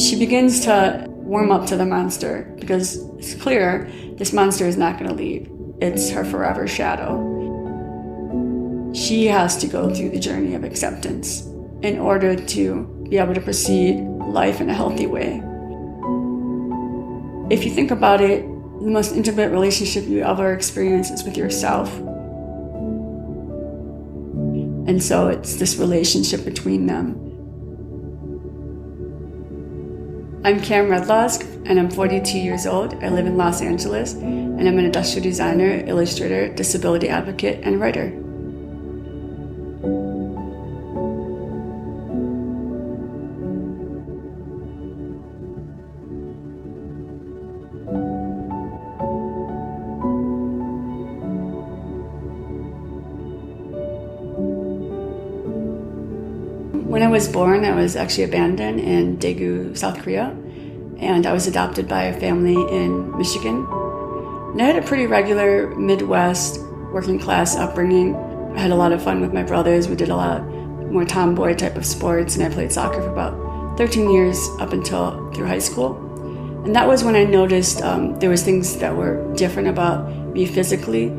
She begins to warm up to the monster because it's clear this monster is not going to leave. It's her forever shadow. She has to go through the journey of acceptance in order to be able to proceed life in a healthy way. If you think about it, the most intimate relationship you ever experience is with yourself. And so it's this relationship between them. I'm Kam Redlawsk, and I'm 42 years old. I live in Los Angeles, and I'm an industrial designer, illustrator, disability advocate, and writer. When I was born, I was actually abandoned in Daegu, South Korea, and I was adopted by a family in Michigan. And I had a pretty regular Midwest working class upbringing. I had a lot of fun with my brothers. We did a lot more tomboy type of sports, and I played soccer for about 13 years up until through high school. And that was when I noticed there was things that were different about me physically.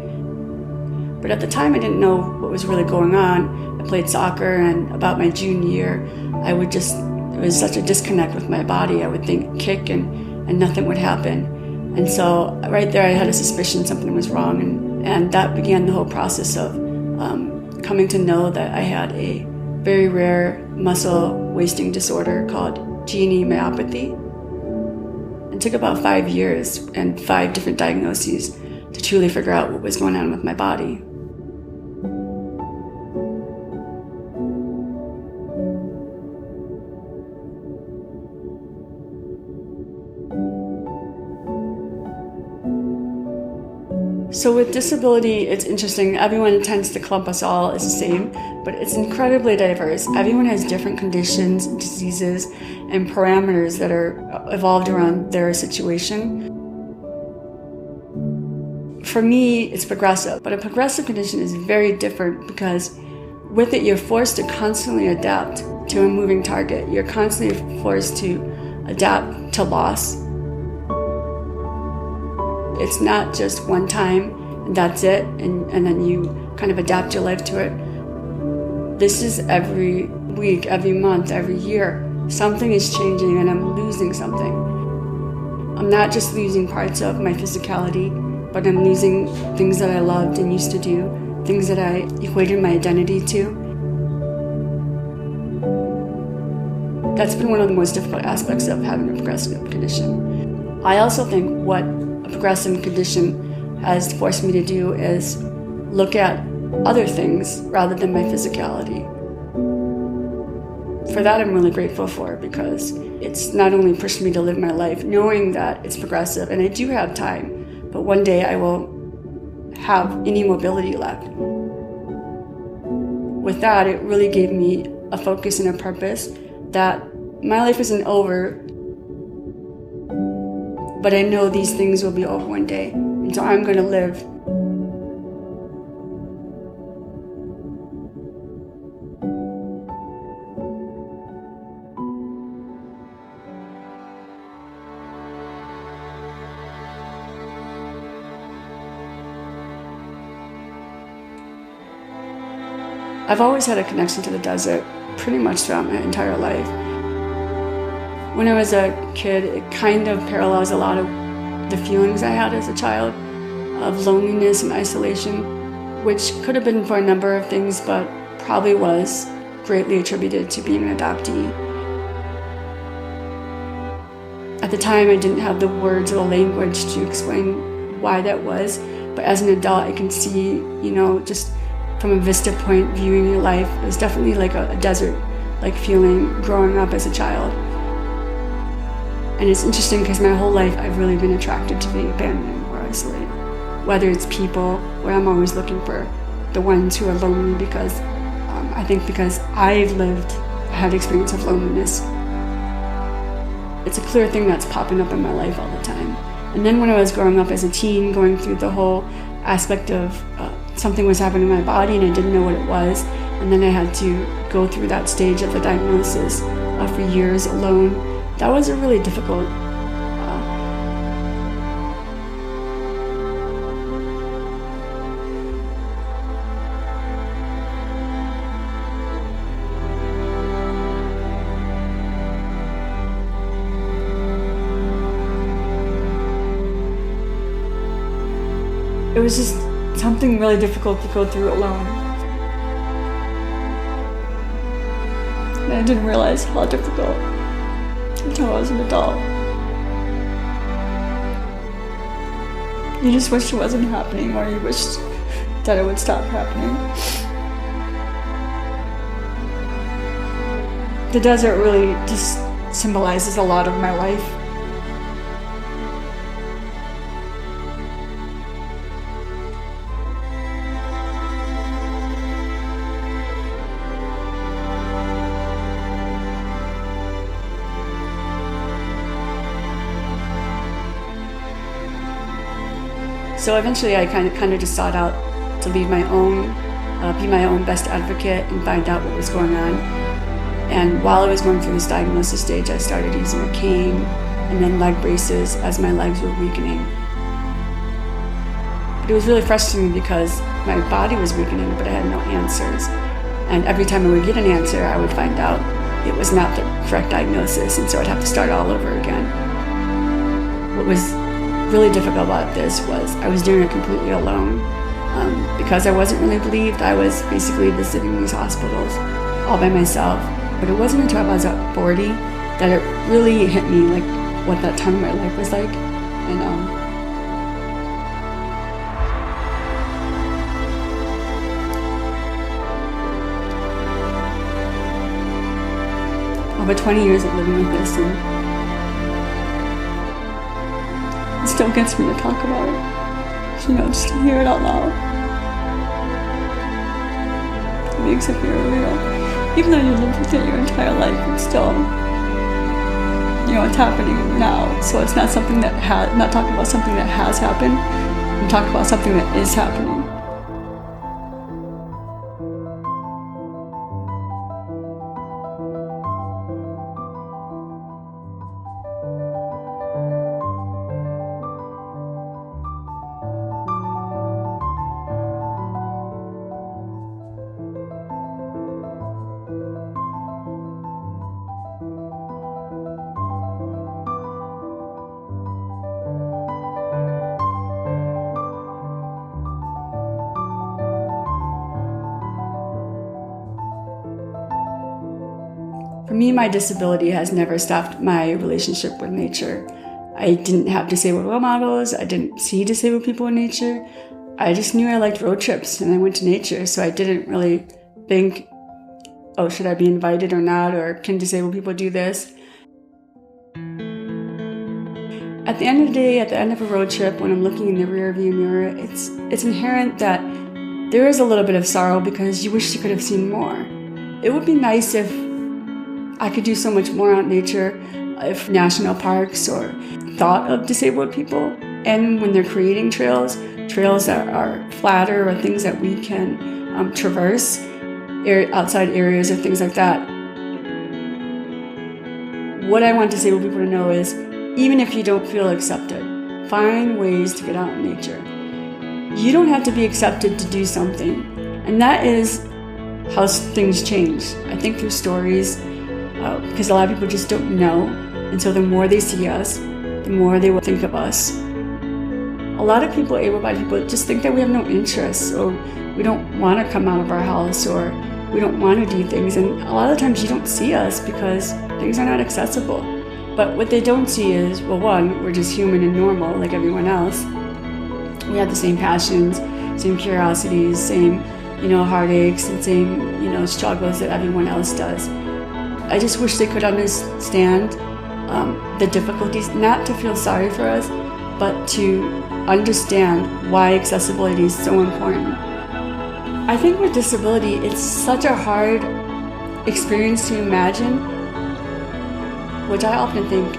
But at the time, I didn't know what was really going on. I played soccer, and about my junior year, it was such a disconnect with my body. I would think kick and nothing would happen. And so right there, I had a suspicion something was wrong. And that began the whole process of coming to know that I had a very rare muscle wasting disorder called GNE Myopathy. It took about 5 years and 5 different diagnoses to truly figure out what was going on with my body. So with disability, it's interesting. Everyone tends to clump us all as the same, but it's incredibly diverse. Everyone has different conditions, diseases, and parameters that are evolved around their situation. For me, it's progressive, but a progressive condition is very different because with it, you're forced to constantly adapt to a moving target. You're constantly forced to adapt to loss. It's not just one time and that's it, and then you kind of adapt your life to it. This is every week, every month, every year. Something is changing and I'm losing something. I'm not just losing parts of my physicality, but I'm losing things that I loved and used to do, things that I equated my identity to. That's been one of the most difficult aspects of having a progressive condition. I also think what a progressive condition has forced me to do is look at other things rather than my physicality. For that, I'm really grateful for, because it's not only pushed me to live my life knowing that it's progressive and I do have time, but one day I will have any mobility left. With that, it really gave me a focus and a purpose that my life isn't over, but I know these things will be over one day, and so I'm going to live. I've always had a connection to the desert pretty much throughout my entire life. When I was a kid, it kind of parallels a lot of the feelings I had as a child of loneliness and isolation, which could have been for a number of things, but probably was greatly attributed to being an adoptee. At the time, I didn't have the words or the language to explain why that was, but as an adult, I can see, just from a vista point viewing your life, it was definitely like a desert-like feeling growing up as a child. And it's interesting because my whole life I've really been attracted to being abandoned or isolated. Whether it's people, where I'm always looking for the ones who are lonely, because I think because I've had experience of loneliness. It's a clear thing that's popping up in my life all the time. And then when I was growing up as a teen, going through the whole aspect of something was happening in my body and I didn't know what it was, and then I had to go through that stage of the diagnosis for years alone, that was a really difficult it was just something really difficult to go through alone. And I didn't realize how difficult until I was an adult. You just wished it wasn't happening, or you wished that it would stop happening. The desert really just symbolizes a lot of my life. So eventually I kind of just sought out to lead my own, be my own best advocate and find out what was going on. And while I was going through this diagnosis stage, I started using a cane and then leg braces as my legs were weakening. But it was really frustrating because my body was weakening, but I had no answers. And every time I would get an answer, I would find out it was not the correct diagnosis, and so I'd have to start all over again. What was really difficult about this was I was doing it completely alone. Because I wasn't really believed, I was basically visiting these hospitals all by myself. But it wasn't until I was at 40 that it really hit me, like what that time of my life was like. And over 20 years of living with this, and it still gets me to talk about it. Just to hear it out loud. It makes it feel real. Even though you lived with it your entire life, it's still, it's happening now. So it's not something that I'm not talking about something that has happened. I'm talking about something that is happening. For me, my disability has never stopped my relationship with nature. I didn't have disabled role models. I didn't see disabled people in nature. I just knew I liked road trips, and I went to nature, so I didn't really think, oh, should I be invited or not, or can disabled people do this? At the end of the day, at the end of a road trip, when I'm looking in the rearview mirror, it's inherent that there is a little bit of sorrow because you wish you could have seen more. It would be nice if I could do so much more out in nature, if national parks or thought of disabled people, and when they're creating trails that are flatter or things that we can traverse, outside areas or things like that. What I want disabled people to know is, even if you don't feel accepted, find ways to get out in nature. You don't have to be accepted to do something, and that is how things change. I think through stories, because a lot of people just don't know, and so the more they see us, the more they will think of us. A lot of people, able-bodied people, just think that we have no interests, or we don't want to come out of our house, or we don't want to do things, and a lot of times you don't see us because things are not accessible. But what they don't see is, well, one, we're just human and normal like everyone else. We have the same passions, same curiosities, same, heartaches, and same, struggles that everyone else does. I just wish they could understand the difficulties, not to feel sorry for us, but to understand why accessibility is so important. I think with disability, it's such a hard experience to imagine, which I often think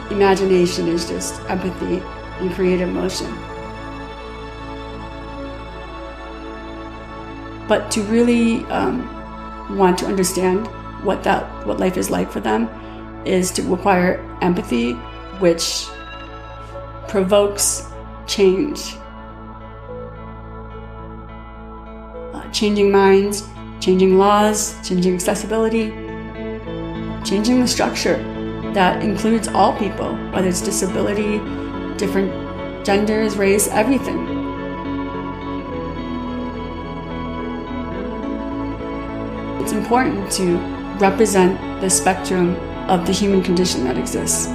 imagination is just empathy and creative motion. But to really want to understand what life is like for them, is to require empathy, which provokes change. Changing minds, changing laws, changing accessibility, changing the structure that includes all people, whether it's disability, different genders, race, everything. It's important to represent the spectrum of the human condition that exists.